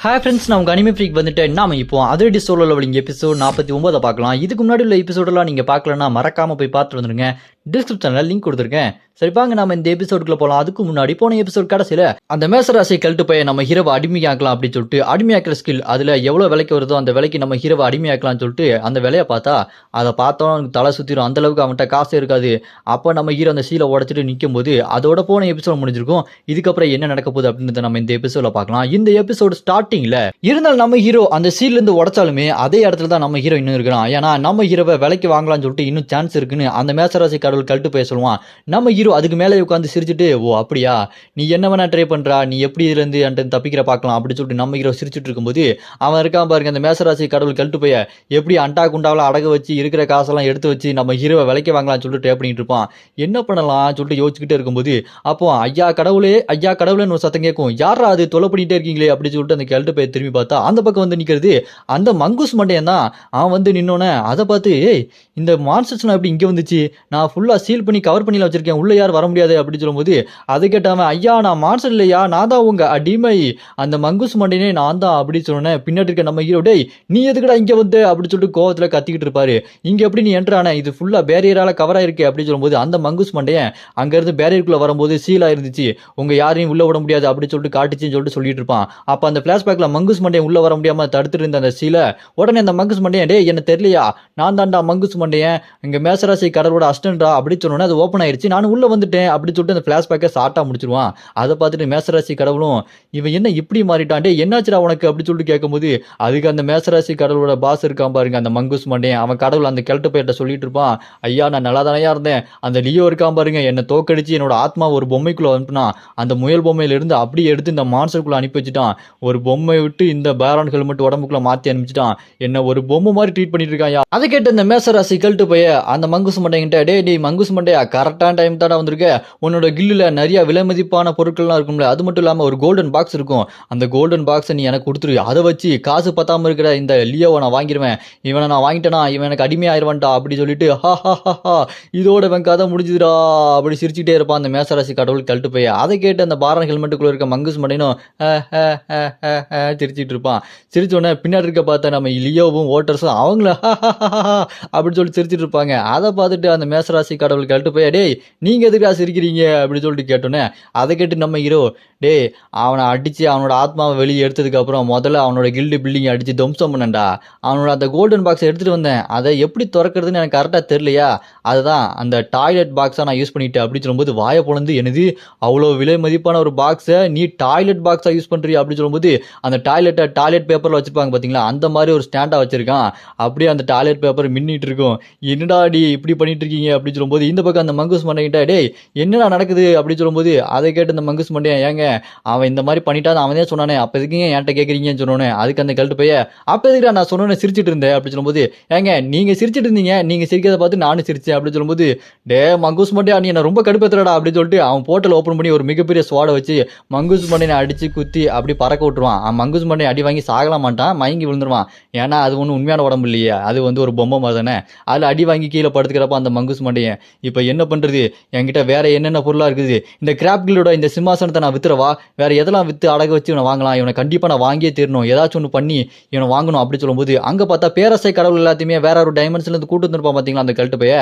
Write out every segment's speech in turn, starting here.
Hi friends, நான் உங்கள் anime freak வந்துட்டேன். நாம இப்போ அதிரடி சோலோ லெவலிங் எபிசோட் 49 பார்க்கலாம். இதுக்கு முன்னாடி உள்ள எபிசோடெல்லாம் நீங்கள் பார்க்கலன்னா மறக்காமல் போய் பார்த்துட்டு வந்துருங்க. டிஸ்கிரிப்ஷனில் லிங்க் கொடுத்துருக்கேன். சரி வாங்க நம்ம இந்த எபிசோடுக்குள்ள போகலாம். அதுக்கு முன்னாடி போன எபிசோட் கடைசியில் அந்த மேசராசியை கழட்டு போய் நம்ம ஹீரோவை அடிமையாக்கலாம் அப்படின்னு சொல்லிட்டு அடிமையாக்கிற ஸ்கில் அதில் எவ்வளோ விலைக்கு வருதோ அந்த விலைக்கு நம்ம ஹீரோவை அடிமையாக்கலாம்னு சொல்லிட்டு அந்த விலையை பார்த்தா அதை பார்த்தோம் அவனுக்கு தலை சுற்றிடும். அந்தளவுக்கு அவன்கிட்ட காசு இருக்காது. அப்போ நம்ம ஹீரோ அந்த சீலை உடச்சிட்டு நிற்கும் போது அதோட போன எபிசோட் முடிஞ்சிருக்கும். இதுக்கப்புறம் என்ன நடக்க போகுது அப்படின்றத நம்ம இந்த எபிசோட பார்க்கலாம். இந்த எபிசோடு ஸ்டார்டிங்கில் இருந்தாலும் நம்ம ஹீரோ அந்த சீல்லேருந்து உடச்சாலுமே அதே இடத்துல தான் நம்ம ஹீரோ இன்னும் இருக்கிறான். ஏன்னா நம்ம ஹீரோவை விலைக்கு வாங்கலாம்னு சொல்லிட்டு இன்னும் சான்ஸ் இருக்குன்னு அந்த மேசராசி கடவுள் கழட்டு போய் சொல்லுவான். நம்ம ஹீரோ அதுக்கு மேலே உட்காந்து சிரிச்சுட்டு, ஓ அப்படியா, நீ என்ன வேணா ட்ரை பண்ணுறா, நீ எப்படி இதுலேருந்து என்கிட்ட தப்பிக்கிற பார்க்கலாம் அப்படின்னு சொல்லிட்டு நம்ம ஹீரோ சிரிச்சுட்டு இருக்கும்போது அவன் இருக்கான் பாருங்க அந்த மேசராசி கடவுள் கழட்டு போய் எப்படி அண்டா குண்டாவில் அடகு வச்சு இருக்கிற காசெல்லாம் எடுத்து வச்சு நம்ம ஹீரோவை விலைக்கு வாங்கலாம்னு சொல்லிட்டு ட்ரை பண்ணிட்டு இருப்பான். என்ன பண்ணலாம் சொல்லிட்டு யோசிச்சுக்கிட்டே இருக்கும்போது அப்போ ஐயா கடவுளே ஐயா கடவுளேன்னு ஒரு சத்தம் கேட்கும். யாரா அது தொலை பண்ணிட்டே இருக்கீங்களே அப்படின்னு சொல்லிட்டு அந்த கழட்டு போய் திரும்பி பார்த்தா அந்த பக்கம் வந்து நிற்கிறது அந்த மங்கூஸ் மண்டையன் தான். அவன் வந்து நின்னோன்னே அதை பார்த்து, ஏய் இந்த மான்ஸ்டர்ஸ்லாம் எப்படி இங்கே வந்துச்சு, நான் ஃபுல்லாக சீல் பண்ணி கவர் பண்ணிலாம் வச்சிருக்கேன், உள்ள யார் வர முடியாது அப்படின்னு சொல்லும்போது அதை கேட்டவன், ஐயா நான் மான்ஸ்டர் இல்லையா, நான் தான் உங்க அடிமை அந்த மங்கூஸ் மண்டையனே நான் தான் அப்படின்னு சொன்னேன். பின்னாடி இருக்க நம்ம ஹீரோ, டேய் நீ எதுக்குடா இங்கே வந்து அப்படின்னு சொல்லிட்டு கோவத்தில் கத்திக்கிட்டு இருப்பாரு. இங்கே எப்படி நீ என்ட்ரான, இது ஃபுல்லாக பேரியரால் கவராக இருக்கு அப்படின்னு சொல்லும்போது அந்த மங்கூஸ் மண்டையன் அங்கேருந்து பேரியருக்குள்ளே வரும்போது சீலாக இருந்துச்சு, உங்கள் யாரையும் உள்ளே விட முடியாது அப்படின்னு சொல்லிட்டு காட்டுச்சின்னு சொல்லிட்டு சொல்லிட்டு இருப்பான். அப்போ அந்த ஃப்ளாஷ்பேக்கில் மங்கூஸ் மண்டையன் உள்ளே வர முடியாமல் தடுத்துட்டு இருந்த அந்த சீலை உடனே அந்த மங்கூஸ் மண்டையன், டே என்ன தெரியலையா, நான் தான்டா மங்கூஸ் மண்டையன், இங்கே மேசராசி கடவுளோட அஸ்டன்டா அப்படின்னு சொன்னோன்னே அது ஓப்பன் ஆயிடுச்சு, நான் உள்ளே வந்துட்டேன் அப்படின்னு சொல்லிட்டு அந்த ஃப்ளாஷ்பேக்கை ஷார்ட்டாக முடிச்சிருவான். அதை பார்த்துட்டு மேசராசி கடவுளும், இவன் என்ன இப்படி மாறிட்டான், டே என்னாச்சுடா உனக்கு அப்படின்னு சொல்லிட்டு கேட்கும்போது அதுக்கு அந்த மேசராசி கடவுளோட பாஸ் இருக்கான் பாருங்க அந்த மங்கூஸ் மண்டையன், அவன் கடவுள் அந்த கிழட்டு போயிட்ட சொல்லிட்டு இருப்பான், ஐயா நான் நல்லா தானையா இருந்தேன், அந்த லியோ இருக்கான் பாருங்க என்னை தோக்கடிச்சு என்னோட ஆத்மா ஒரு பொம்மைக்குள்ள அனுப்புனா, அந்த முயல் பொம்மையிலிருந்து அப்படியே எடுத்து இந்த மான்ஸ்டருக்குள்ள அனுப்பி வச்சுட்டான், ஒரு பொம்மை விட்டு இந்த பேரான் ஹெல்மெட் உடம்புக்குள்ள மாற்றி அனுப்பிச்சிட்டான், என்ன ஒரு பொம்மை மாதிரி ட்ரீட் பண்ணிட்டு இருக்காயா. அதை கேட்டு இந்த மேசராசி கழட்டு போய் அந்த மங்கூஸ் மண்டைங்கிட்ட, டே நீ மங்கூஸ் மண்டையா கரெக்டான டைம் தானே வந்திருக்க, உன்னோட கில்லில் நிறைய விலை மதிப்பான பொருட்கள்லாம் இருக்கும்ல, அது மட்டும் இல்லாமல் ஒரு கோல்டன் பாக்ஸ் இருக்கும், அந்த கோல்டன் பாக்ஸை நீ எனக்கு கொடுத்துரு, அதை வச்சு காசு பத்தாமல் இருக்கிற இந்த லியோவை நான் வாங்கிடுவேன், இவனை நான் வாங்கிட்டேனா இவன் எனக்கு அடிமையாயிருவான்டா அப்படி சொல்லிட்டு ஹா இதோட இவன் கதை முடிஞ்சுதுடா அப்படி சிரிச்சுட்டே இருப்பான் அந்த மேசராசி கடவுள் கழட்டு போய். அதை கேட்டு அந்த பாரன் ஹெல்மெட்டுக்குள்ள இருக்க மங்கூஸ் மண்டைனும் சிரிச்சிட்டு இருப்பான். சிரிச்சோடனே பின்னாடி இருக்க பார்த்தா நம்ம லியோவும் ஓட்டர்ஸும் அவங்கள அப்படின்னு சொல்லிட்டு சிரிச்சிட்டு இருப்பாங்க. அதை பார்த்துட்டு அந்த மேசராசி கடவுள் கழட்டு போய், டேய் நீங்க எதுக்கா சிரிக்கிறீங்க அப்படின்னு சொல்லிட்டு கேட்டோன்னே அதை கேட்டு நம்ம ஹீரோ, டே அவனை அடிச்சு அவனோட ஆத்மாவை வெளியே எடுத்ததுக்கு அப்புறம் முதல்ல அவனோட கில்டு பில்டிங் அடிச்சு துவம்சம் பண்ணண்டா, அவனோட அந்த கோல்டன் பாக்ஸை எடுத்துட்டு வந்தேன், அதை எப்படி திறக்கிறதுன்னு எனக்கு கரெக்டாக தெரியலையா, அதுதான் அந்த டாய்லெட் பாக்ஸாக நான் யூஸ் பண்ணிட்டேன் அப்படின்னு சொல்லும்போது வாயை பொழந்து, எனது அவ்வளோ விலை மதிப்பான ஒரு பாக்ஸை நீ டாய்லெட் பாக்ஸாக யூஸ் பண்ணுறியா அப்படின்னு சொல்லும்போது அந்த டாய்லெட் பேப்பரில் வச்சுருப்பாங்க பார்த்தீங்களா அந்த மாதிரி ஒரு ஸ்டாண்டாக வச்சிருக்கான், அப்படியே அந்த டாய்லெட் பேப்பர் மின்னிட்டு இருக்கும், என்னடா டி இப்படி பண்ணிட்டு இருக்கீங்க அப்படின்னு சொல்லும்போது இந்த பக்கம் அந்த மங்கூஸ் மண்டைகிட்ட, டேய் என்னடா நடக்குது அப்படின்னு சொல்லும்போது அதை கேட்டு அந்த மங்கூஸ் மண்டையன், ஏங்க அவன் இந்த மாதிரி பண்ணிட்டா அவன் தான் சொன்னானே அப்போ எதுக்குங்க என்கிட்ட கேட்குறீங்கன்னு சொன்னோன்னே அதுக்கு அந்த கழட்டு போய், அப்போ எதுக்குடா நான் சொன்னோன்னே சிரிச்சிட்டு இருந்தேன் அப்படின்னு சொல்லும்போது, ஏங்க நீங்கள் சிரிச்சிட்டு இருந்தீங்க, நீங்கள் சிரிக்கிறத பார்த்து நானும் சிரிச்சேன் அப்படின்னு சொல்லும்போது, டே மங்கூஸ் மண்டையா நீ என்ன ரொம்ப கடுப்பேத்துறடா அப்படின்னு சொல்லிட்டு அவன் போர்ட்டல் ஓப்பன் பண்ணி ஒரு மிகப்பெரிய ஸ்வாடை வச்சு மங்கூஸ் மண்டையை அடித்து குத்தி அப்படி பறக்க விட்டுருவான். அவன் மங்கூஸ் மண்டையை அடி வாங்கி சாகலாம் மாட்டான், மயங்கி விழுந்துருவான், ஏன்னா அது ஒன்றும் உண்மையான உடம்பு இல்லையே, அது வந்து ஒரு பொம்மை மாதிரி தானே, அதில் அடி வாங்கி கீழே படுத்துக்கிறப்ப அந்த மங்கூஸ் மண்டையன், இப்போ என்ன பண்ணுறது, என்கிட்ட வேற என்னென்ன பொருளாக இருக்குது, இந்த கிராப் கில்லோட இந்த சிம்மாசனத்தை நான் வித்துறவா, வேற எதெல்லாம் விற்று அடகு வச்சு இவனை வாங்கலாம், இவனை கண்டிப்பாக நான் வாங்கியே தீரணும், ஏதாச்சும் ஒன்று பண்ணி இவனை வாங்கணும் அப்படி சொல்லும்போது அங்கே பார்த்தா பேரசை கடவுள் எல்லாத்தையுமே வேற ஒரு டைமென்ஷன்லேருந்து கூட்டு வந்துருப்பான் பார்த்தீங்களா அந்த கழட்டு போய்,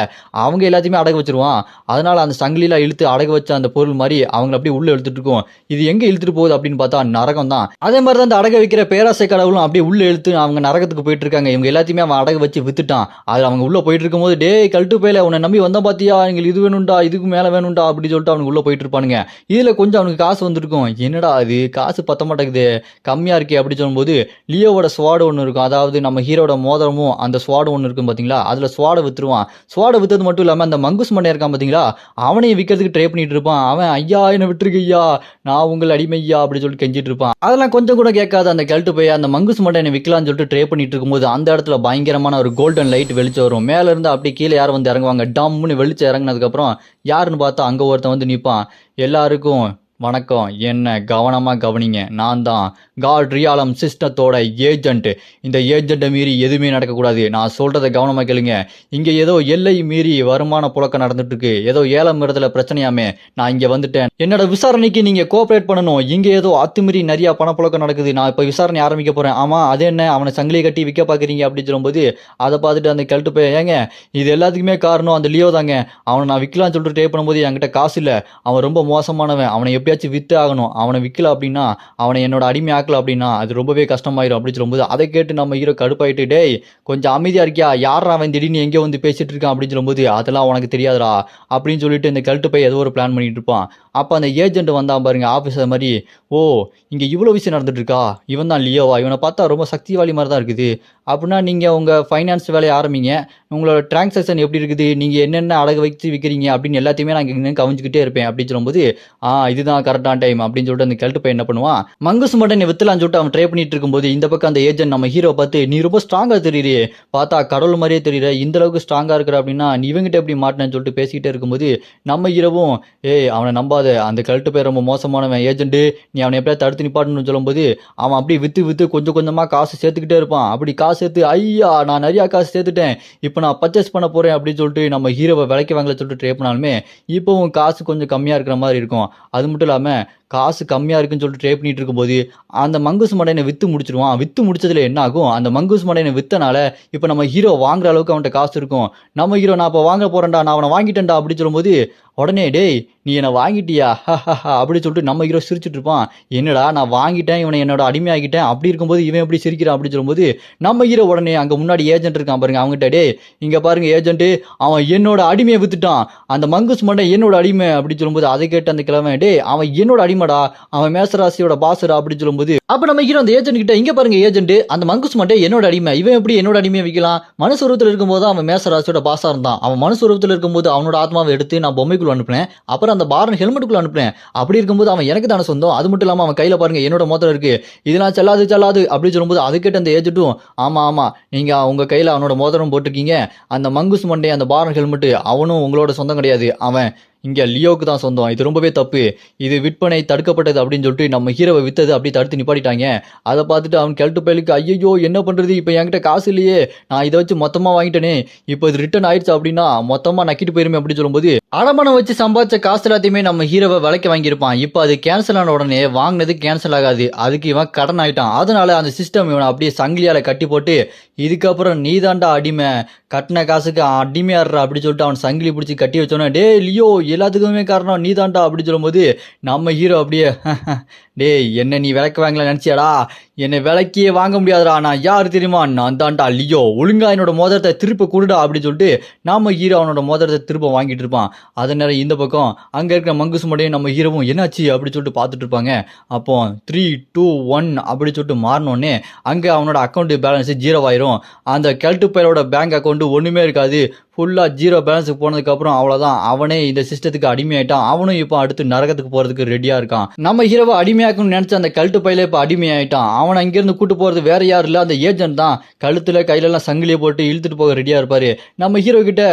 அவங்க எல்லாத்தையுமே அடகு வச்சிருவான். அதனால அந்த சங்கிலியில் இழுத்து அடகு வச்ச அந்த பொருள் மாதிரி அவங்க அப்படியே உள்ளே இழுத்துட்டு இருக்கும். இது எங்கே இழுத்துட்டு போகுது அப்படின்னு பார்த்தா நரகம் தான். அதே மாதிரி தான் அந்த அடகு வைக்கிற பேராசை கடவுளும் அப்படியே உள்ளே இழுத்து அவங்க நரகத்துக்கு போயிட்டு இருக்காங்க. இவங்க எல்லாத்தையுமே அவன் அடகு வச்சு வித்துட்டான். அது அவங்க உள்ளே போயிட்டு இருக்கும்போது, டே கழட்டு போயில உன்னை நம்பி வந்தா பார்த்தியா, எங்களுக்கு இது வேணும்டா இதுக்கு மேலே வேணும்டா அப்படின்னு சொல்லிட்டு அவனுக்கு உள்ளே போயிட்டு இருப்பானுங்க. இதில் கொஞ்சம் அவனுக்கு காசு வந்துருக்கும், என்னடா அது காசு பத்த மாட்டேங்குது கம்மியாக இருக்கே அப்படி சொல்லும்போது லியோவோட ஸ்வாடு ஒன்று இருக்கும், அதாவது நம்ம ஹீரோட மோதிரமும் அந்த ஸ்வாடு ஒன்று இருக்கும் பார்த்தீங்களா, அதில் ஸ்வாடை வித்துருவான். ஸ்வாடை வித்தது மட்டும் இல்லாமல் அந்த மங்கூஸ் மண்டையா இருக்கான் பார்த்தீங்களா, அவனையும் விற்கிறதுக்கு ட்ரை பண்ணிட்டு இருப்பான். அவன் ஐயா என்ன விட்டுருக்கு ஐயா, நான் உங்கள் அடிமையா அப்படின்னு சொல்லிட்டு கெஞ்சிட்டு இருப்பான். அதெல்லாம் கொஞ்சம் கூட கேட்காத அந்த கழட்டு போய் அந்த மங்கூஸ் மண்டையை விற்கலான்னு சொல்லிட்டு ட்ரை பண்ணிட்டு இருக்கும்போது அந்த இடத்துல பயங்கரமான ஒரு கோல்டன் லைட் வெளிச்சம் வரும். மேலே இருந்து அப்படியே கீழே யாரும் வந்து இறங்குவாங்க, டம்னு வெளிச்சம் இறங்கினதுக்கப்புறம் யாருன்னு பார்த்தா அங்கே ஒருத்தன் வந்து நிற்பான். எல்லாருக்கும் வணக்கம். என்ன கவனமா கவனிங்க. நான் தான் காட் ரியாலம் சிஸ்டத்தோட ஏஜென்ட். இந்த ஏஜென்ட்டை மீறி எதுவுமே நடக்கக்கூடாது. நான் சொல்றத கவனமா கேளுங்க. இங்க ஏதோ எல்லை மீறி வருமான புழக்கம் நடந்துட்டு இருக்கு. ஏதோ ஏலம் இடத்துல பிரச்சனையாமே. நான் இங்க வந்துட்டேன். என்னோட விசாரணைக்கு நீங்க கோஆபரேட் பண்ணணும். இங்க ஏதோ அத்துமீறி நிறைய பணப்புழக்கம் நடக்குது. நான் இப்ப விசாரணை ஆரம்பிக்க போறேன். ஆமா, அது என்ன அவனை சங்கிலி கட்டி விற்க பாக்குறீங்க அப்படின்னு சொல்லும்போது அதை பார்த்துட்டு அந்த கழட்டு போய் ஏங்க இது எல்லாத்துக்குமே காரணம் அந்த லியோ தாங்க. அவனை நான் விற்கலாம்னு சொல்லிட்டு ட்ரை பண்ணும்போது என்கிட்ட காசு இல்லை. அவன் ரொம்ப மோசமானவன். அவனை எப்படியாச்சும் வித்து ஆகணும். அவனை விற்கல அப்படின்னா அவனை என்னோட அடிமை ஆக்கல அப்படின்னா அது ரொம்பவே கஷ்டமாயிரும் அப்படின்னு சொல்லும்போது அதை கேட்டு நம்ம ஹீரோ கடுப்பாயிட்டு டேய் கொஞ்சம் அமைதியா இருக்கியா, யாரா அவன் திடீர்னு எங்கே வந்து பேசிட்டு இருக்கான் அப்படின்னு சொல்லும்போது அதெல்லாம் உனக்கு தெரியாதுடா அப்படின்னு சொல்லிட்டு இந்த கழட்டு போய் ஏதோ ஒரு பிளான் பண்ணிட்டு இருப்பான். அப்போ அந்த ஏஜென்ட் வந்தான் பாருங்க ஆஃபீஸர் மாதிரி. ஓ, இங்கே இவ்வளோ விஷயம் நடந்துட்டு இருக்கா, இவன் தான் லியோவா, இவனை பார்த்தா ரொம்ப சக்திவாளி மாதிரி தான் இருக்குது. அப்படின்னா நீங்கள் உங்கள் ஃபைனான்ஸ் வேலையை ஆரம்பிங்க. உங்களோட டிரான்சாக்ஷன் எப்படி இருக்குது, நீங்கள் என்னென்ன அடகு வைத்து விற்கிறீங்க அப்படின்னு எல்லாத்தையுமே நான் இங்கே கவனிச்சுக்கிட்டே இருப்பேன் அப்படின்னு சொல்லும்போது இதுதான் கரெக்டான டைம் அப்படின்னு சொல்லிட்டு அந்த கழட்டு போய் என்ன பண்ணுவான், மங்குஸ் மட்டும் வித்தலான்னு சொல்லிட்டு அவன் ட்ரை பண்ணிட்டு இருக்கும்போது இந்த பக்கம் அந்த ஏஜென்ட் நம்ம ஹீரோ பார்த்து நீ ரொம்ப ஸ்ட்ராங்காக தெரியுறே, பார்த்தா கடவுள் மாதிரியே தெரியுற, இந்த அளவுக்கு ஸ்ட்ராங்காக இருக்கிற அப்படின்னா நீ இவங்கிட்ட எப்படி மாட்டினு சொல்லிட்டு பேசிக்கிட்டே இருக்கும்போது நம்ம ஹீரோவும் ஏய் அவனை நம்பாத, அந்த கழட்டு போய் ரொம்ப மோசமானவன் ஏஜென்ட்டு, நீ அவனை எப்படியா தடுத்து நிப்பாட்டணும்னு சொல்லும்போது அவன் அப்படி விற்று கொஞ்சம் கொஞ்சமாக காசு சேர்த்துக்கிட்டே இருப்பான். அப்படி காசு சேர்த்து ஐயா நான் நிறையா காசு சேர்த்துட்டேன், இப்போ நான் பர்ச்சேஸ் பண்ண போகிறேன் அப்படின்னு சொல்லிட்டு நம்ம ஹீரோவை விலைக்கு வாங்கல சொல்லிட்டு ட்ரை பண்ணாலுமே இப்போவும் காசு கொஞ்சம் கம்மியாக இருக்கிற மாதிரி இருக்கும். அது மட்டும் இல்லாமல் காசு கம்மியாக இருக்குன்னு சொல்லிட்டு ட்ரை பண்ணிட்டு இருக்கும்போது அந்த மங்கூஸ் மண்டையனை விற்று முடிச்சிடுவான். விற்று முடிச்சதுல என்ன ஆகும், அந்த மங்கூஸ் மண்டையனை விற்றனால இப்போ நம்ம ஹீரோ வாங்குற அளவுக்கு அவன்கிட்ட காசு இருக்கும். நம்ம ஹீரோ நான் இப்போ வாங்க போகிறேன்டா, நான் அவனை வாங்கிட்டேன்டா அப்படின்னு சொல்லும்போது உடனே டேய் நீ என்னை வாங்கிட்டியா அப்படின்னு சொல்லிட்டு நம்ம ஹீரோ சிரிச்சுட்டு இருப்பான். என்னடா நான் வாங்கிட்டேன், இவனை என்னோட அடிமையாகிட்டேன், அப்படி இருக்கும்போது இவன் எப்படி சிரிக்கிறான் அப்படின்னு சொல்லும்போது நம்ம ஹீரோ உடனே அங்கே முன்னாடி ஏஜென்ட் இருக்கான் பாருங்க அவங்ககிட்ட டே இங்கே பாருங்க ஏஜென்ட்டு அவன் என்னோட அடிமையை வித்துட்டான், அந்த மங்கூஸ் மண்டை என்னோட அடிமை அப்படின்னு சொல்லும்போது அதை கேட்டு அந்த கிழமை டே அவன் என்னோட அடிமைடா, அவன் மேசராசியோட பாசரா அப்படின்னு சொல்லும்போது அப்ப நம்ம ஹீரோ அந்த ஏஜென்ட் கிட்ட இங்க பாருங்க ஏஜென்ட் அந்த மங்கூஸ் மண்டை என்னோட அடிமை, இவன் எப்படி என்னோட அடிமையை விற்கலாம், மனுஷ உருவத்தில் இருக்கும்போது அவன் மேசராசியோட பாசா இருந்தான், அவன் மனுஷ உருவத்தில் இருக்கும்போது அவனோட ஆத்மாவை எடுத்து நான் பொம்மைக்குள்ள அனுப்புனேன், அப்புறம் அந்த பாரன் ஹெல்மெட்டுக்குள்ள அனுப்புனேன், அப்படி இருக்கும்போது அவன் எனக்கு தானே சொந்தம், அது மட்டும் இல்லாமல் அவன் கையில பாருங்க என்னோட மோதிரம் இருக்கு, இதெல்லாம் செல்லாது அப்படின்னு சொல்லும்போது அது கேட்டு அந்த ஏஜென்ட்டும் ஆமா நீங்க உங்க கையில அவனோட மோதிரம் போட்டிருக்கீங்க, அந்த மங்கூஸ் மண்டை அந்த பாரன் ஹெல்மெட்டு அவனும் உங்களோட சொந்தம் கிடையாது, அவன் இங்கே லியோவுக்கு தான் சொந்தம், இது ரொம்பவே தப்பு, இது விற்பனை தடுக்கப்பட்டது அப்படின்னு சொல்லிட்டு நம்ம ஹீரோவை வித்தது அப்படி தடுத்து நிப்பாட்டிட்டாங்க. அதை பார்த்துட்டு அவன் கெல்ட்டு பயலுக்கு ஐயோ என்ன பண்ணுறது, இப்போ என்கிட்ட காசு இல்லையே, நான் இதை வச்சு மொத்தமாக வாங்கிட்டேனே, இப்போ இது ரிட்டர்ன் ஆயிடுச்சு அப்படின்னா மொத்தமாக நக்கிட்டு போயிருமே அப்படின்னு சொல்லும்போது அடமானம் வச்சு சம்பாதிச்ச காசு எல்லாத்தையுமே நம்ம ஹீரோவை விலைக்கு வாங்கியிருப்பான். இப்போ அது கேன்சல் ஆன உடனே வாங்கினது கேன்சல் ஆகாது, அதுக்கு இவன் கடன் ஆகிட்டான். அதனால அந்த சிஸ்டம் இவனை அப்படியே சங்கிலியால் கட்டி போட்டு இதுக்கப்புறம் நீ தாண்டா அடிமை, கட்டின காசுக்கு அடிமையாடுறா அப்படின்னு சொல்லிட்டு அவன் சங்கிலி பிடிச்சி கட்டி வச்சோன்னே டே லியோ எல்லாத்துக்குமே காரணம் நீ தாண்டா அப்படின்னு சொல்லும்போது நம்ம ஹீரோ அப்படியே டேய் என்ன நீ விலைக்கு வாங்கல நினச்சியாடா, என்னை விலைக்கே வாங்க முடியாதுடா, நான் யார் தெரியுமா, நான் தாண்டா லியோ, ஒழுங்கா என்னோட மோதிரத்தை திருப்ப கொடுடா அப்படின்னு சொல்லிட்டு நம்ம ஹீரோ அவனோட மோதிரத்தை திருப்ப வாங்கிட்டு இருப்பான். அதே நேரம் இந்த பக்கம் அங்கே இருக்கிற மங்குஸ் மண்டையும் நம்ம ஹீரோவும் என்னாச்சு அப்படின்னு சொல்லிட்டு பார்த்துட்டு இருப்பாங்க. அப்போ 3, 2, 1 அப்படி சொல்லிட்டு மாறினோடனே அங்கே அவனோட அக்கௌண்ட் பேலன்ஸ் 0 ஆயிரும். அந்த கெல்ட்டு பயலோட பேங்க் அக்கௌண்ட் ஒன்றுமே இருக்காது, ஃபுல்லாக 0 பேலன்ஸுக்கு போனதுக்கப்புறம் அவ்வளோதான், அவனே இந்த சிஸ்டத்துக்கு அடிமையாயிட்டான். அவனும் இப்போ அடுத்து நரகத்துக்கு போகிறதுக்கு ரெடியாக இருக்கான். நம்ம ஹீரோவை அடிமையாக்கணும்னு நினச்ச அந்த கழுட்டு பையில இப்போ அடிமையாயிட்டான். அவனை அங்கேருந்து கூட்டு போகிறது வேற யாரும் இல்லை, அந்த ஏஜென்ட் தான். கழுத்தில் கையிலலாம் சங்கிலியை போட்டு இழுத்துட்டு போக ரெடியாக இருப்பார். நம்ம ஹீரோ கிட்ட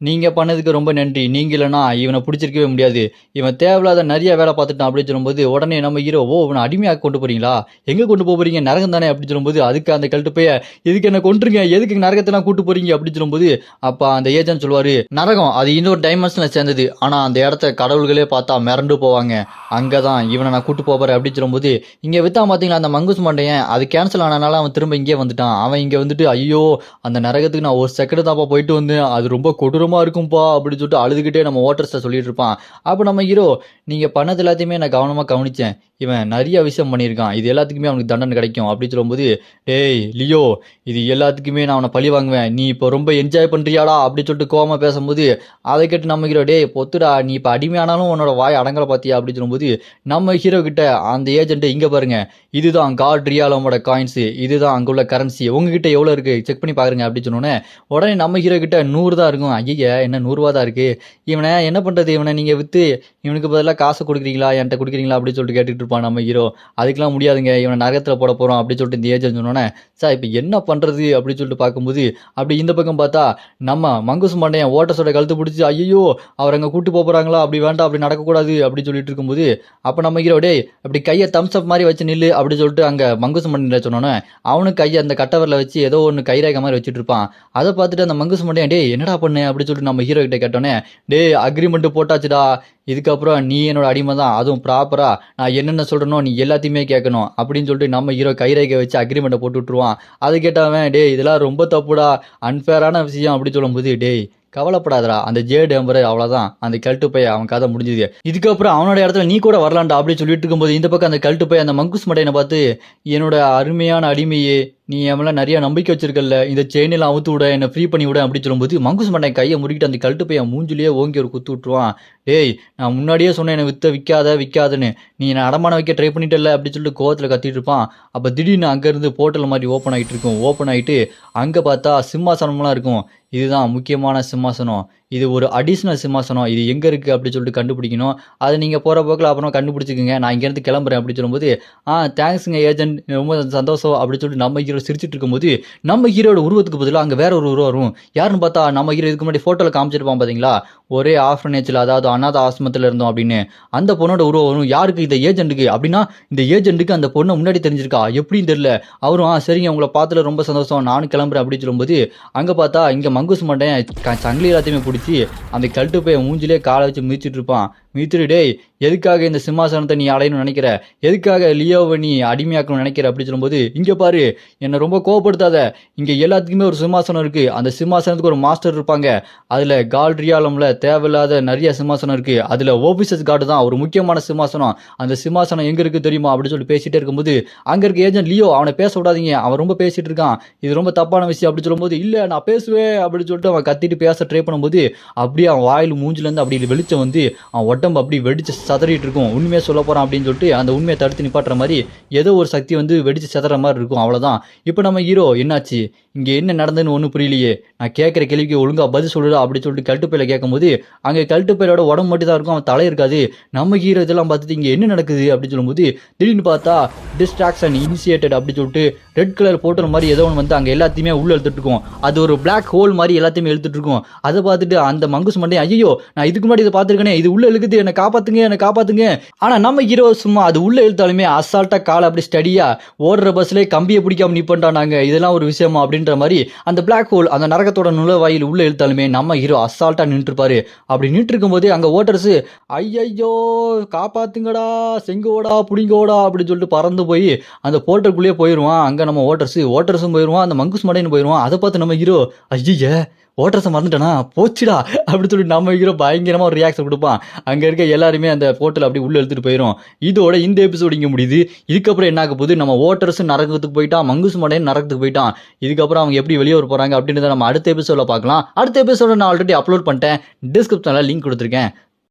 நீங்கள் பண்ணதுக்கு ரொம்ப நன்றி, நீங்கள் இல்லைனா இவனை பிடிச்சிருக்கவே முடியாது, இவன் தேவையில்லாத நிறைய வேலை பார்த்துட்டான் அப்படின்னு சொல்லும்போது உடனே நம்ம ஹீரோ ஓ இவனை அடிமையாக கொண்டு போகிறீங்களா, எங்கே கொண்டு போகிறீங்க, நரகம் தானே அப்படின்னு சொல்லும்போது அதுக்கு அந்த கழுட்டு பைய இதுக்கு என்ன கொண்டுருங்க, எதுக்கு நரகத்தெல்லாம் கூட்டு போகிறீங்க அப்படின்னு சொல்லும்போது அப்போ அந்த ஏஜென்ட் சொல்லுவாரு நரகம் அது இன்னொரு டைமென்ஷன்ல சேர்ந்தது, ஆனா அந்த இடத்த கடவுள்களே பார்த்தா மிரண்டு போவாங்க, அங்கதான் இவனை நான் கூட்டு போறேன் அப்படின்னு சொல்லும்போது இங்க வித்தா பாத்தீங்களா அந்த மங்குஸ் மண்டையன் அது கேன்சல் ஆனனால அவன் திரும்ப இங்கே வந்துட்டான். அவன் இங்க வந்துட்டு ஐயோ அந்த நரகத்துக்கு நான் ஒரு செகண்ட் தான்ப்பா போயிட்டு வந்தேன், அது ரொம்ப கொடூரமா இருக்கும்பா அப்படின்னு சொல்லிட்டு அழுதுகிட்டே நம்ம ஓட்டர்ஸ்ட சொல்லிட்டு இருப்பான். அப்ப நம்ம ஹீரோ நீங்க பண்ணது எல்லாத்தையுமே நான் கவனமா கவனிச்சேன், இவன் நிறைய விஷயம் பண்ணியிருக்கான், இது எல்லாத்துக்குமே அவனுக்கு தண்டனை கிடைக்கும் அப்படின்னு சொல்லும்போது டேய் லியோ இது எல்லாத்துக்குமே நான் அவனை பழி வாங்குவேன், நீ இப்போ ரொம்ப என்ஜாய் பண்ணுறியாடா அப்படின்னு சொல்லிட்டு கோவமா பேசும்போது அதை கேட்டு நம்ம ஹீரோ டேய் பொத்துடா நீ இப்போ அடிமையானாலும் உன்னோட வாய் அடங்கலை பார்த்தியா அப்படின்னு சொல்லும்போது நம்ம ஹீரோ கிட்ட அந்த ஏஜென்ட் இங்கே பாருங்க இதுதான் காட் ரியாலமோட காயின்ஸு, இதுதான் அங்கே உள்ள கரன்சி, உங்ககிட்ட எவ்வளோ இருக்குது செக் பண்ணி பாருங்க அப்படின்னு சொன்னோன்னே உடனே நம்ம ஹீரோ கிட்ட 100 தான் இருக்கும். ஐயா என்ன 100 ரூபா தான் இருக்குது, இவனை என்ன பண்ணுறது, இவனை நீங்கள் விற்று இவனுக்கு பதிலாக காசை கொடுக்குறீங்களா என்கிட்ட கொடுக்குறீங்களா அப்படின்னு சொல்லிட்டு கேட்டுட்டு இருப்பான் நம்ம ஹீரோ. அதுக்கெல்லாம் முடியாதுங்க, இவனை நரகத்தில் போட போகிறோம் அப்படின்னு சொல்லிட்டு இந்த ஏஜென்ட் சொன்னோன்னே, சார் இப்போ என்ன பண்ணுறது அப்படின்னு சொல்லிட்டு பார்க்கும்போது அப்படி இந்த பக்கம் பார்த்தா நம்ம மங்குஸ் மண்டையன் ஓட்டர்ஸோட கழுத்து பிடிச்சி ஐயோ அவர் அங்கே கூட்டு போகிறாங்களா, அப்படி வேண்டாம், அப்படி நடக்கக்கூடாது அப்படின்னு சொல்லிட்டு இருக்கும்போது அப்போ நம்ம ஹீரோ டேய் அப்படி கையை தம்ஸ் அப் மாதிரி வச்சு நில்லு அப்படின்னு சொல்லிட்டு அங்கே மங்குஸ் மண்டையில் சொன்னோன்னே அவனுக்கு கையை அந்த கட்டவரில் வச்சு ஏதோ ஒன்று கைரேகை மாதிரி வச்சுட்டு இருப்பான். அதை பார்த்துட்டு அந்த மங்குஸ் மண்டையன் டேய் என்னடா பண்ணு அப்படின்னு சொல்லிட்டு நம்ம ஹீரோ கிட்ட கேட்டோன்னே, டேய் அக்ரிமெண்ட் போட்டாச்சுடா, இதுக்கப்புறம் நீ என்னோட அடிமை தான், அதுவும் ப்ராப்பரா நான் என்னென்ன சொல்றேனோ நீ எல்லாத்தையுமே கேட்கணும் அப்படின்னு சொல்லிட்டு நம்ம ஹீரோ கைரேகை வச்சு அக்ரிமெண்ட்டை போட்டு விட்டுருவான். அது கேட்டவன் டேய் இதெல்லாம் ரொம்ப தப்புடா, அன்ஃபேரான விஷயம் அப்படி சொல்லும்போது டேய் கவலைப்படாதடா, அந்த ஜேடு எம்பர் அவ்வளோதான், அந்த கல்ட்டு பைய அவன் கதை முடிஞ்சுது, இதுக்கப்புறம் அவனோட இடத்துல நீ கூட வரலான்டா அப்படின்னு சொல்லிட்டு இருக்கும்போது இந்த பக்கம் அந்த கல்ட்டு பைய அந்த மங்குஸ் மண்டையனை பார்த்து, என்னோட அருமையான அடிமையே நீ என் நிறைய நம்பிக்கை வச்சிருக்கல, இந்த செயினெல்லாம் அவுத்து விட, என்னை ஃப்ரீ பண்ணி விட அப்படின்னு சொல்லும்போது மங்குஸ் மண்டையன் கையை முறுக்கிட்டு அந்த கல்ட்டு பையன் மூஞ்சிலேயே ஓங்கி ஒரு குத்து விட்டுருவான். டேய் நான் முன்னாடியே சொன்னேன் என்னை விற்காதுன்னு, நீ என்னை அடமான வைக்க ட்ரை பண்ணிட்டல அப்படின்னு சொல்லிட்டு கோவத்தில் கத்திட்டு இருப்பான். அப்போ திடீர்னு அங்கேருந்து போர்ட்டல் மாதிரி ஓப்பன் ஆகிட்டு இருக்கும். ஓப்பன் ஆகிட்டு அங்கே பார்த்தா சிம்மாசனம்லாம் இருக்கும். இதுதான் முக்கியமான சிம்மாசனம், இது ஒரு அடிஷ்னல் சிம்மாசனம், இது எங்கே இருக்குது அப்படின்னு சொல்லிட்டு கண்டுபிடிக்கணும், அதை நீங்கள் போகிற போக்கில் அப்புறம் கண்டுபிடிச்சிக்கோங்க, நான் இங்கேருந்து கிளம்புறேன் அப்படின்னு சொல்லும்போது தேங்க்ஸுங்க ஏஜென்ட், ரொம்ப சந்தோஷம் அப்படின்னு சொல்லிட்டு நம்ம ஹீரோ சிரிச்சிட்டு இருக்கும்போது நம்ம ஹீரோட உருவத்துக்கு பதிலாக அங்கே வேற ஒரு உருவம் வரும். யாருன்னு பார்த்தா நம்ம ஹீரோ இதுக்கு முன்னாடி ஃபோட்டோவில் காமிச்சிருப்பான் பார்த்தீங்களா, ஒரே ஆஃப்ரனேஜில் அதாவது அனாத ஆசிரமத்தில் இருந்தோம் அப்படின்னு, அந்த பொண்ணோட உருவம் வரும். யாருக்கு? இந்த ஏஜென்ட்டுக்கு. அப்படின்னா இந்த ஏஜென்ட்டுக்கு அந்த பொண்ணை முன்னாடி தெரிஞ்சிருக்கா எப்படின்னு தெரியல. அவரும் சரிங்க உங்களை பார்த்துல ரொம்ப சந்தோஷம், நானும் கிளம்புறேன் அப்படின்னு சொல்லும்போது அங்கே பார்த்தா இங்கே மங்குஸ் மண்டையன் சங்கிலி எல்லாத்தையுமே பிடிச்சி அந்த கல்ட்டு போய் மூஞ்சிலே காலை வச்சு மிதிச்சிட்டு இருப்பான். மிதித்துட்டு டேய் எதுக்காக இந்த சிம்மாசனத்தை நீ அடையணும்னு நினைக்கிற, எதுக்காக லியோவை நீ அடிமையாக்கணும்னு நினைக்கிற அப்படி சொல்லும்போது இங்கே பாரு என்னை ரொம்ப கோவப்படுத்தாத, இங்கே எல்லாத்துக்குமே ஒரு சிம்மாசனம் இருக்குது, அந்த சிம்மாசனத்துக்கு ஒரு மாஸ்டர் இருப்பாங்க, அதில் கால்ட்ரியாலமில் தேவையில்லாத நிறைய சிம்மாசனம் இருக்குது, அதில் ஓபிசஸ் கார்டு தான் ஒரு முக்கியமான சிம்மாசனம், அந்த சிம்மாசனம் எங்கே இருக்குது தெரியுமா அப்படின்னு சொல்லி பேசிகிட்டே இருக்கும்போது அங்கே இருக்க ஏஜென்ட் லியோ அவனை பேச விடாதீங்க, அவன் ரொம்ப பேசிகிட்டு இருக்கான், இது ரொம்ப தப்பான விஷயம் அப்படி சொல்லும்போது இல்லை நான் பேசுவேன் அப்படின்னு சொல்லிட்டு அவன் கத்திட்டு பேச ட்ரை பண்ணும்போது அப்படியே அவன் வாயில் மூஞ்சிலேருந்து அப்படி வெளிச்சம் வந்து அவன் உடம்பு அப்படி வெடிச்சு சதறிட்டு இருக்கும். உண்மையாக சொல்ல போகிறான் அப்படின்னு சொல்லிட்டு அந்த உண்மையை தடுத்து நிப்பாட்டுற மாதிரி ஏதோ ஒரு சக்தி வந்து வெடிச்சு சதற மாதிரி இருக்கும். அவ்வளோதான். இப்போ நம்ம ஹீரோ என்னாச்சு இங்கே என்ன நடந்ததுன்னு ஒன்றும் புரியலையே, நான் கேட்குற கேள்விக்கு ஒழுங்காக பதில் சொல்லுடா அப்படின்னு சொல்லிட்டு கல்ட்டுப்பையில கேட்கும்போது அங்கே கல்ட்டுப்பையோட உடம்பு மட்டும் தான் இருக்கும், அவன் தலை இருக்காது. நம்ம ஹீரோ இதெல்லாம் பார்த்துட்டு இங்கே என்ன நடக்குது அப்படின்னு சொல்லும்போது திடீர்னு பார்த்தா டிஸ்ட்ராக்ஷன் இனிஷியேட்டட் அப்படின்னு சொல்லிட்டு ரெட் கலர் போட்டல் மாதிரி ஏதோ ஒன்று வந்து அங்கே எல்லாத்தையுமே உள்ள எழுத்துட்டு இருக்கும். அது ஒரு பிளாக் ஹோல் மாதிரி எல்லாத்தையுமே எழுத்துட்டு இருக்கும். அதை பார்த்துட்டு அந்த மங்குஸ் மண்டே ஐயோ நான் இதுக்கு முன்னாடி இதை பார்த்துருக்கேனே, இது உள்ள இழுக்குது, என்னை காப்பாத்துங்க. ஆனால் நம்ம ஹீரோ சும்மா அது உள்ள இழுத்தாலுமே அசால்ட்டா காலை அப்படி ஸ்டடியா ஓடுற பஸ்லேயே கம்பியை பிடிக்காம நிப்பண்டானாங்க, இதெல்லாம் ஒரு விஷயமா அப்படின்ற மாதிரி அந்த பிளாக் ஹோல் அந்த நரகத்தோட நுழைவாயில் உள்ள இழுத்தாலுமே நம்ம ஹீரோ அசால்ட்டா நின்று இருப்பாரு. அப்படி நின்று இருக்கும்போது அங்கே ஓட்டர்ஸ் ஐயோ காப்பாத்துங்கடா செங்கோடா புடிங்கோடா அப்படின்னு சொல்லிட்டு பறந்து போய் அந்த போர்ட்டருக்குள்ளேயே போயிடுவான். அங்கே நம்ம ஓட்டர்ஸும் போயிடுவான், அந்த மங்குஸ் மண்டைன்னு போயிடுவான். அதை பார்த்து நம்ம ஹீரோ ஐய ஓட்டர்ஸை மறந்துட்டானா போச்சுடா அப்படின்னு சொல்லி நம்ம ஹீரோ பயங்கரமாக ஒரு ரியாக்ஷன் கொடுப்பான். அங்கே இருக்க எல்லாருமே அந்த போர்ட்டல் அப்படி உள்ளே எடுத்துகிட்டு போயிடும். இதோட இந்த எபிசோடு இங்கே முடியுது. இதுக்கப்புறம் என்ன ஆக போகுது, நம்ம ஓட்டர்ஸும் நரகத்துக்கு போயிட்டான், மங்குஸ் மண்டையன் நரகத்துக்கு போயிட்டான். இதுக்கப்புறம் அவங்க எப்படி வெளியே வர போகிறாங்க அப்படின்றத நம்ம அடுத்த எபிசோடில் பார்க்கலாம். அடுத்த எபிசோட நான் ஆல்ரெடி அப்லோட் பண்ணிட்டேன், டிஸ்கிரிப்ஷனில் லிங்க் கொடுத்துருக்கேன்,